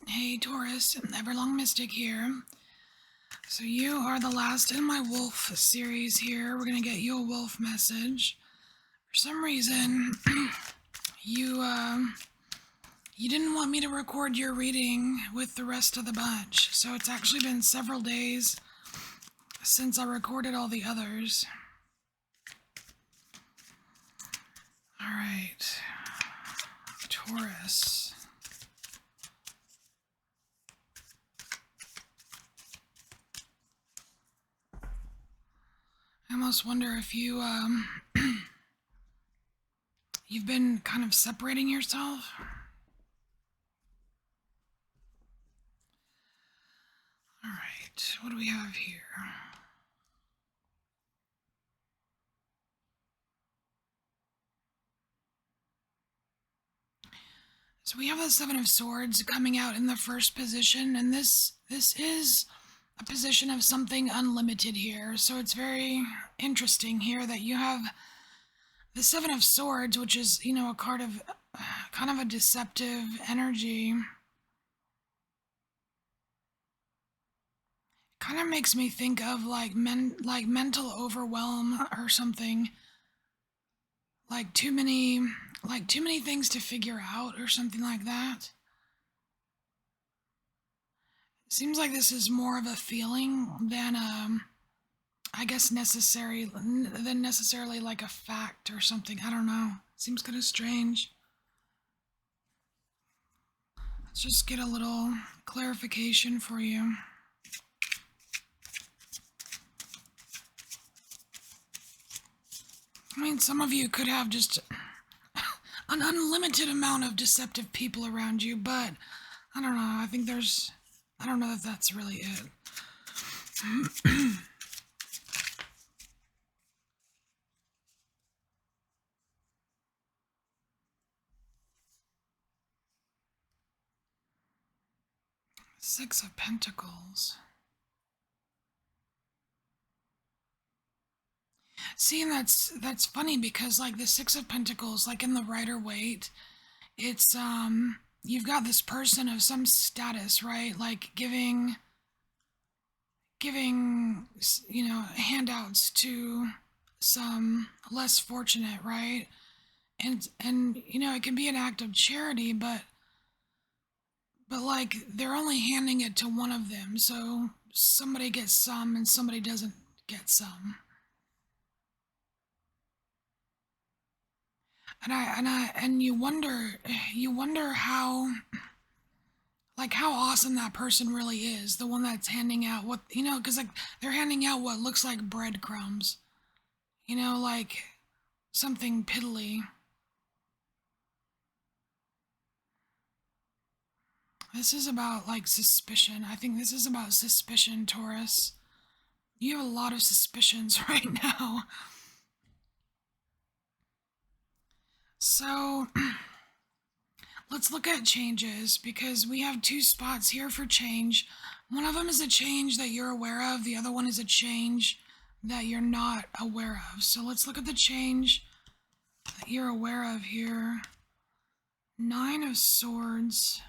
Hey Taurus, EverlongMystic here. So you are the last in my wolf series here. We're gonna get you a wolf message. For some reason, you you didn't want me to record your reading with the rest of the bunch. So it's actually been several days since I recorded all the others. Alright. Taurus. I almost wonder if you you've been kind of separating yourself. Alright, what do we have here? So we have the Seven of Swords coming out in the first position, and this is a position of something unlimited here. So it's very interesting here that you have the Seven of Swords, which is, a card of kind of a deceptive energy. Kind of makes me think of like mental overwhelm or something. Like too many things to figure out or something like that. Seems like this is more of a feeling than I guess necessarily like a fact or something. I don't know. Seems kind of strange. Let's just get a little clarification for you. I mean, some of you could have just an unlimited amount of deceptive people around you, but I don't know. I don't know that that's really it. Six of Pentacles. See, and that's funny because like the Six of Pentacles, like in the Rider-Waite, it's you've got this person of some status, right? Like giving handouts to some less fortunate, right? And it can be an act of charity, but like they're only handing it to one of them, so somebody gets some and somebody doesn't get some. And you wonder how awesome that person really is, the one that's handing out what, because like they're handing out what looks like breadcrumbs, like something piddly. This is about like suspicion. I think this is about suspicion, Taurus. You have a lot of suspicions right now. So let's look at changes, because we have two spots here for change. One of them is a change that you're aware of. The other one is a change that you're not aware of. So let's look at the change that you're aware of here. Nine of Swords.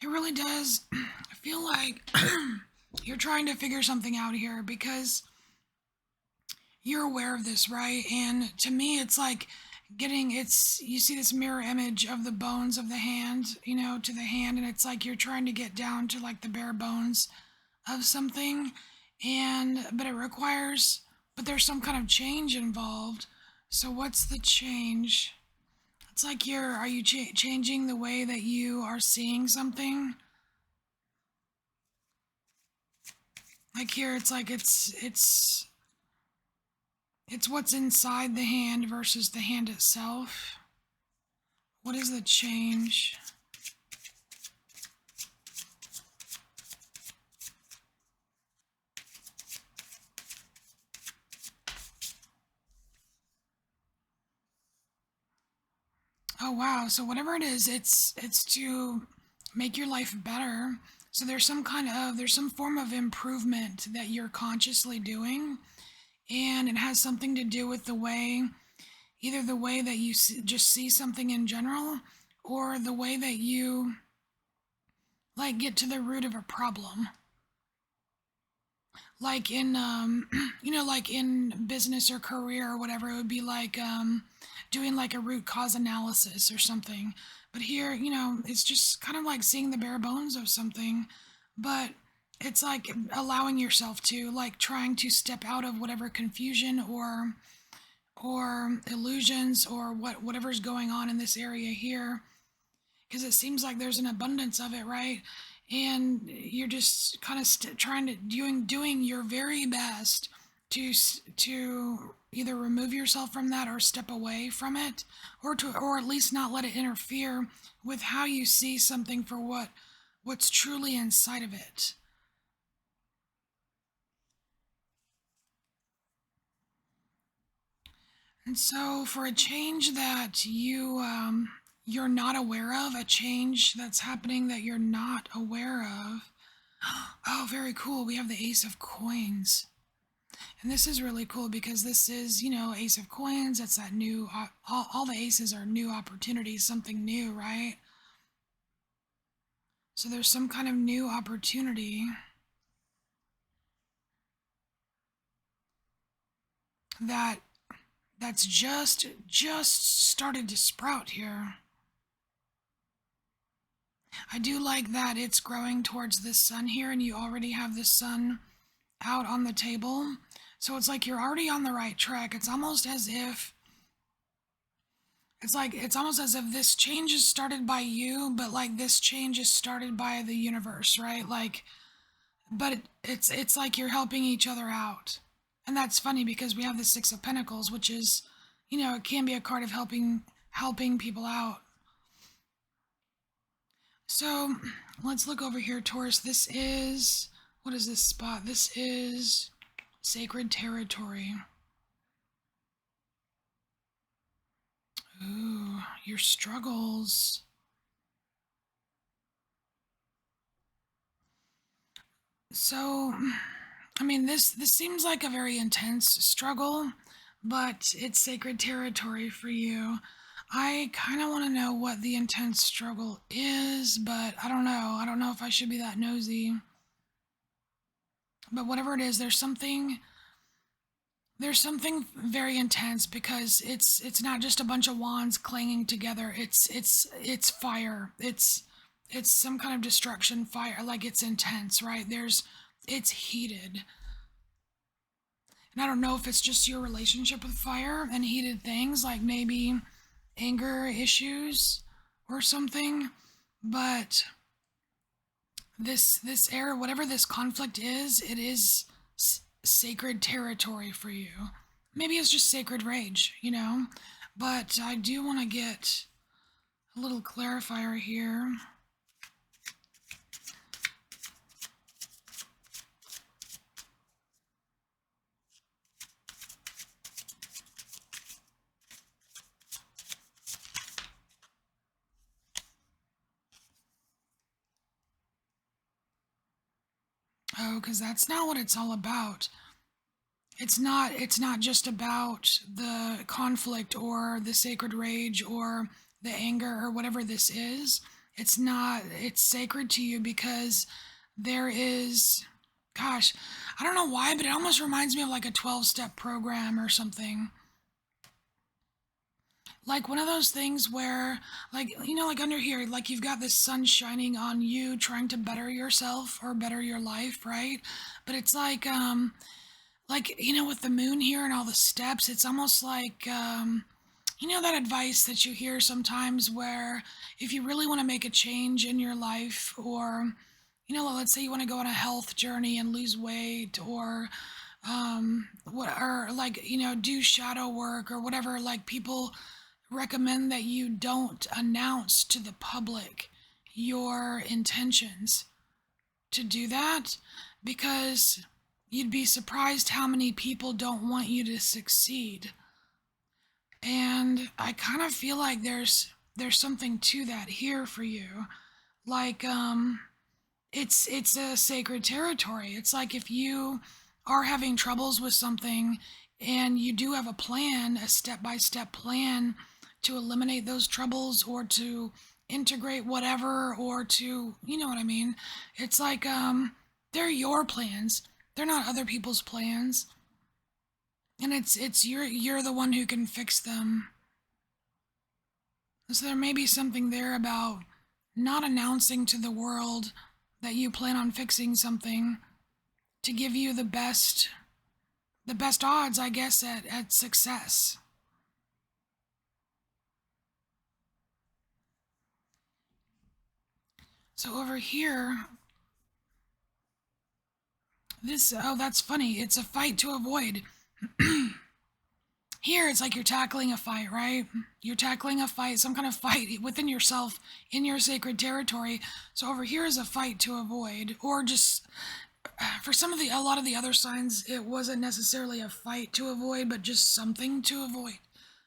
It really does feel like you're trying to figure something out here, because you're aware of this, right? And to me, it's like you see this mirror image of the bones of the hand, to the hand, and it's like you're trying to get down to like the bare bones of something, but there's some kind of change involved. So what's the change? It's like are you changing the way that you are seeing something? Like here, it's like it's what's inside the hand versus the hand itself. What is the change? Oh wow, so whatever it is, it's to make your life better. So there's some form of improvement that you're consciously doing, and it has something to do with either the way that you just see something in general, or the way that you like get to the root of a problem. Like in like in business or career or whatever, it would be like doing like a root cause analysis or something. But here, it's just kind of like seeing the bare bones of something, but it's like allowing yourself to, like, trying to step out of whatever confusion or illusions or whatever's going on in this area here, because it seems like there's an abundance of it, right? And you're just kind of trying to doing your very best to either remove yourself from that or step away from it, or at least not let it interfere with how you see something for what's truly inside of it. And so, for a change that you're not aware of, a change that's happening that you're not aware of. Oh, very cool. We have the Ace of Coins. And this is really cool because this is, Ace of Coins. It's that new, all the aces are new opportunities, something new, right? So there's some kind of new opportunity that's just started to sprout here. I do like that it's growing towards the sun here, and you already have the sun out on the table. So it's like you're already on the right track. It's almost as if this change is started by you, but like this change is started by the universe, right? Like, but it's like you're helping each other out. And that's funny because we have the Six of Pentacles, which is, it can be a card of helping people out. So let's look over here, Taurus. What is this spot? This is sacred territory. Ooh, your struggles. So, I mean, this seems like a very intense struggle, but it's sacred territory for you. I kind of want to know what the intense struggle is, but I don't know. I don't know if I should be that nosy. But whatever it is, there's something very intense, because it's not just a bunch of wands clanging together. It's fire. It's some kind of destruction fire. Like, it's intense, right? It's heated. And I don't know if it's just your relationship with fire and heated things, like maybe anger issues or something, but this era, whatever this conflict is, it is sacred territory for you. Maybe it's just sacred rage, but I do want to get a little clarifier here. Oh, because that's not what it's all about. It's not just about the conflict or the sacred rage or the anger or whatever this is. It's sacred to you because there is, gosh, I don't know why, but it almost reminds me of like a 12-step program or something. Like one of those things where, like, like under here, like you've got this sun shining on you trying to better yourself or better your life, right? But it's like with the moon here and all the steps, it's almost like that advice that you hear sometimes, where if you really want to make a change in your life, or let's say you want to go on a health journey and lose weight, or do shadow work or whatever, like, people recommend that you don't announce to the public your intentions to do that, because you'd be surprised how many people don't want you to succeed. And I kind of feel like there's something to that here for you. like it's a sacred territory. It's like if you are having troubles with something and you do have a plan, a step-by-step plan to eliminate those troubles or to integrate whatever or to, you know what I mean? It's like they're your plans. They're not other people's plans. And it's you're the one who can fix them. So there may be something there about not announcing to the world that you plan on fixing something to give you the best odds, I guess, at success. So over here, that's funny. It's a fight to avoid. Here, it's like you're tackling a fight, right? You're tackling a fight, some kind of fight within yourself in your sacred territory. So over here is a fight to avoid, or just for a lot of the other signs, it wasn't necessarily a fight to avoid, but just something to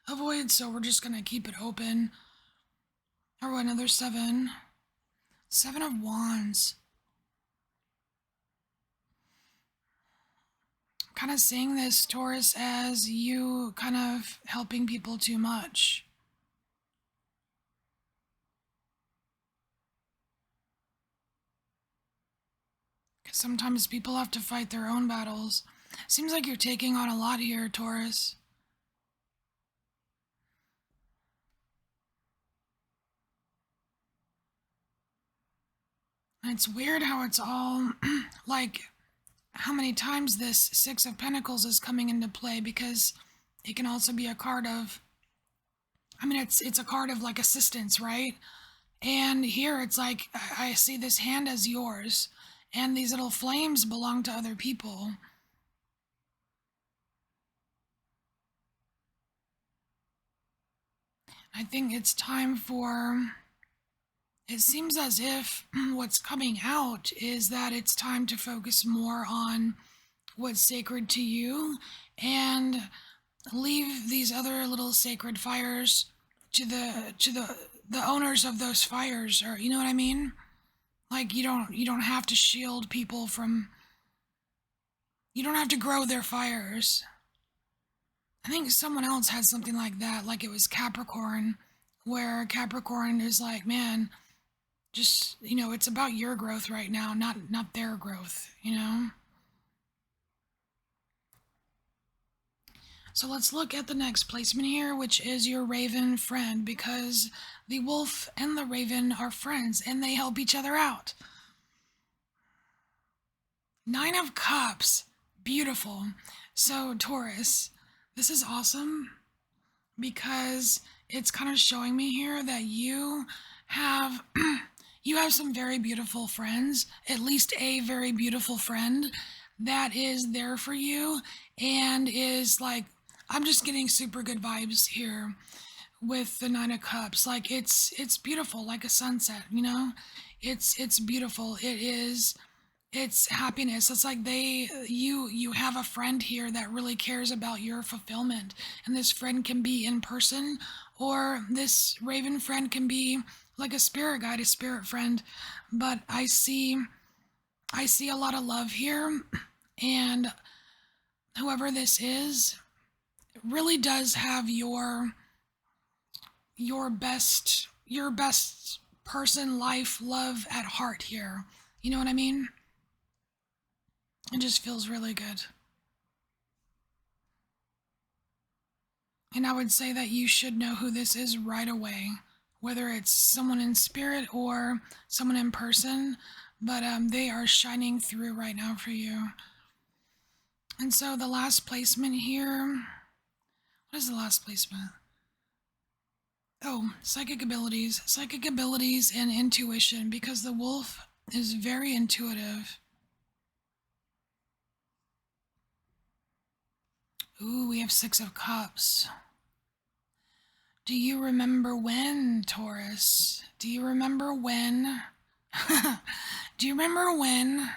avoid. So we're just gonna keep it open. Or another 7. 7 of Wands. Kind of seeing this, Taurus, as you kind of helping people too much. Because sometimes people have to fight their own battles. Seems like you're taking on a lot here, Taurus. And it's weird how it's all like how many times this 6 of Pentacles is coming into play, because it can also be a card of, I mean, it's a card of like assistance, right? And here it's like, I see this hand as yours, and these little flames belong to other people. I think it's time for, it seems as if what's coming out is that it's time to focus more on what's sacred to you and leave these other little sacred fires to the owners of those fires, or you know what I mean? Like you don't have to shield people from, you don't have to grow their fires. I think someone else had something like that, like it was Capricorn, where Capricorn is like, man, just, you know, it's about your growth right now, not their growth, you know? So let's look at the next placement here, which is your raven friend, because the wolf and the raven are friends and they help each other out. 9 of Cups. Beautiful. So Taurus, this is awesome because it's kind of showing me here that you have you have some very beautiful friends, at least a very beautiful friend that is there for you and is like, I'm just getting super good vibes here with the 9 of Cups. Like it's beautiful, like a sunset, you know? It's beautiful. It's happiness. It's like you have a friend here that really cares about your fulfillment. And this friend can be in person, or this raven friend can be like a spirit guide, a spirit friend. But I see a lot of love here, and whoever this is really does have your best person, life, love at heart here. You know what I mean? It just feels really good. And I would say that you should know who this is right away, whether it's someone in spirit or someone in person, but they are shining through right now for you. And so the last placement here, what is the last placement? Oh, psychic abilities and intuition, because the wolf is very intuitive. Ooh, we have 6 of Cups. Do you remember when, Taurus? Do you remember when? Do you remember when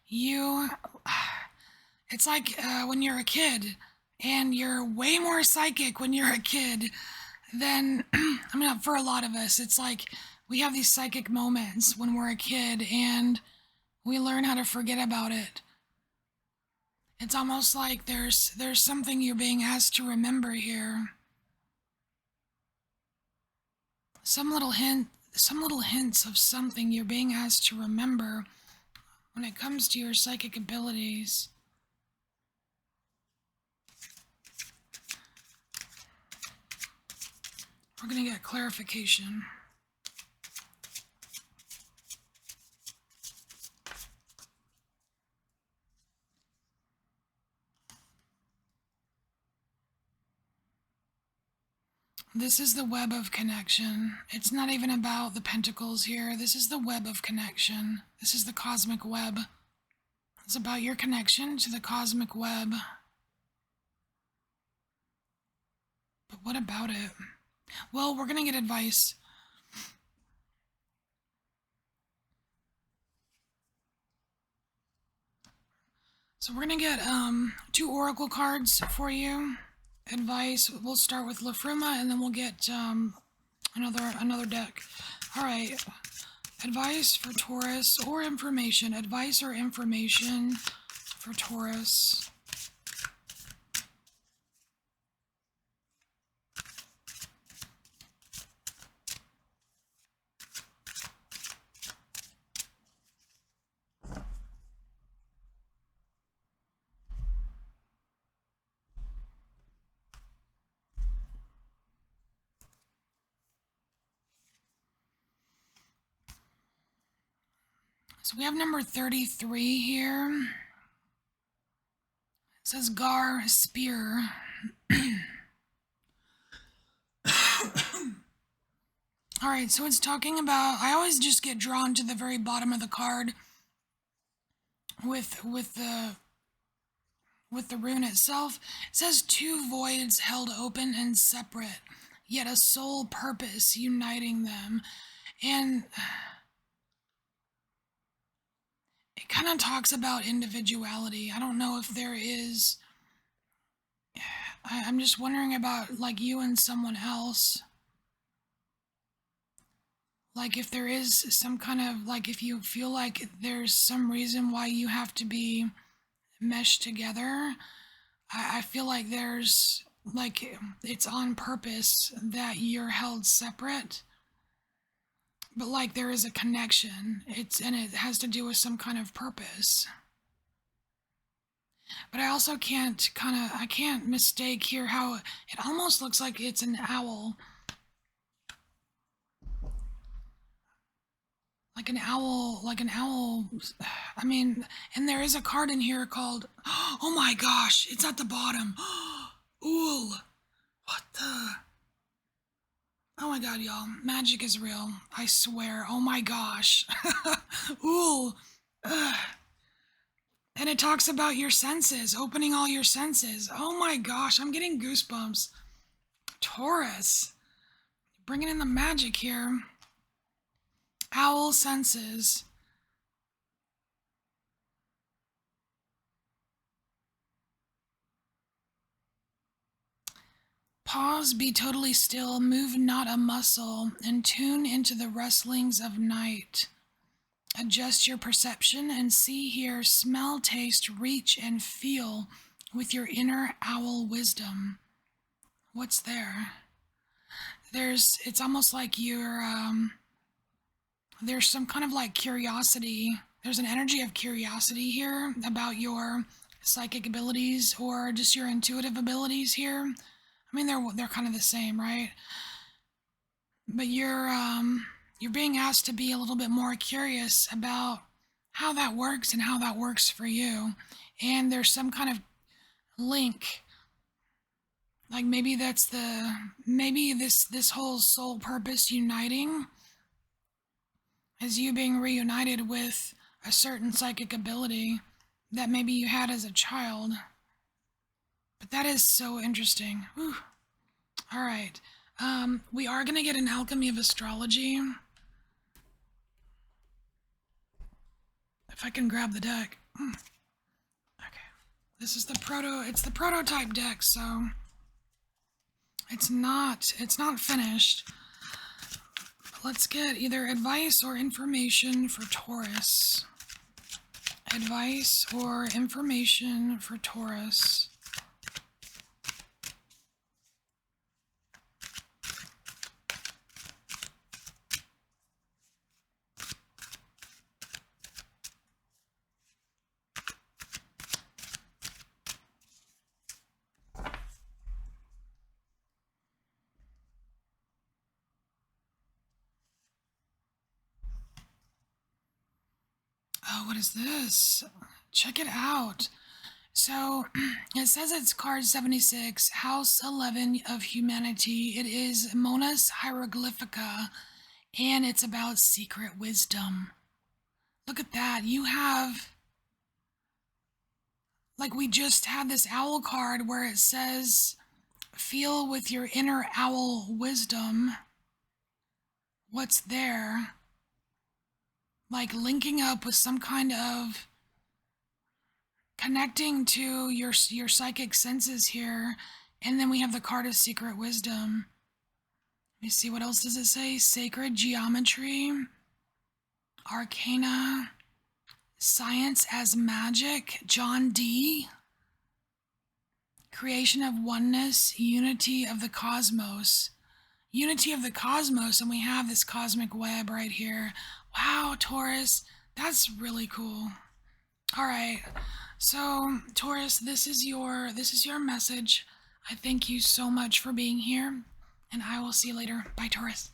you... It's like when you're a kid, and you're way more psychic when you're a kid than... I mean, for a lot of us, it's like we have these psychic moments when we're a kid and we learn how to forget about it. It's almost like there's something you're being asked to remember here. Some little hints of something you're being asked to remember when it comes to your psychic abilities. We're going to get clarification. This is the web of connection. It's not even about the pentacles here. This is the web of connection. This is the cosmic web. It's about your connection to the cosmic web. But what about it? Well, we're going to get advice. So we're going to get 2 oracle cards for you. Advice. We'll start with La Fruma, and then we'll get another deck. All right. Advice for Taurus or information. Advice or information for Taurus. So we have number 33 here. It says Gar Spear. All right, so it's talking about, I always just get drawn to the very bottom of the card with the rune itself. It says 2 voids held open and separate, yet a sole purpose uniting them. And it kind of talks about individuality. I don't know if there is, I'm just wondering about like you and someone else. Like if there is some kind of, like if you feel like there's some reason why you have to be meshed together, I feel like there's, like, it's on purpose that you're held separate. But like there is a connection. And it has to do with some kind of purpose. But I also can't mistake here how it almost looks like it's an owl. Like an owl, I mean, and there is a card in here called, oh my gosh, it's at the bottom. Ooh, what the? Oh my god, y'all, magic is real, I swear, oh my gosh. Ooh, and it talks about your senses, opening all your senses. Oh my gosh, I'm getting goosebumps. Taurus, bringing in the magic here. Owl senses. Pause, be totally still, move not a muscle, and tune into the rustlings of night. Adjust your perception and see, hear, smell, taste, reach, and feel with your inner owl wisdom. What's there? It's almost like you're, there's some kind of like curiosity. There's an energy of curiosity here about your psychic abilities or just your intuitive abilities here. I mean, they're kind of the same, right? But you're being asked to be a little bit more curious about how that works and how that works for you. And there's some kind of link. Like maybe this whole soul purpose uniting is you being reunited with a certain psychic ability that maybe you had as a child. But that is so interesting. Whew. All right. We are going to get an alchemy of astrology. If I can grab the deck. Okay. This is it's the prototype deck, so it's not finished. let's get either advice or information for Taurus. Advice or information for Taurus. Oh, what is this? Check it out. So, it says it's card 76, House 11 of Humanity. It is Monas Hieroglyphica, and it's about secret wisdom. Look at that. You have, like we just had this owl card where it says, feel with your inner owl wisdom what's there. Like linking up with some kind of connecting to your psychic senses here. And then we have the card of secret wisdom. Let me see, what else does it say? Sacred geometry, arcana, science as magic, John D, creation of oneness, unity of the cosmos. Unity of the cosmos, and we have this cosmic web right here. Wow, Taurus, that's really cool. All right, so Taurus, this is your message. I thank you so much for being here, and I will see you later. Bye, Taurus.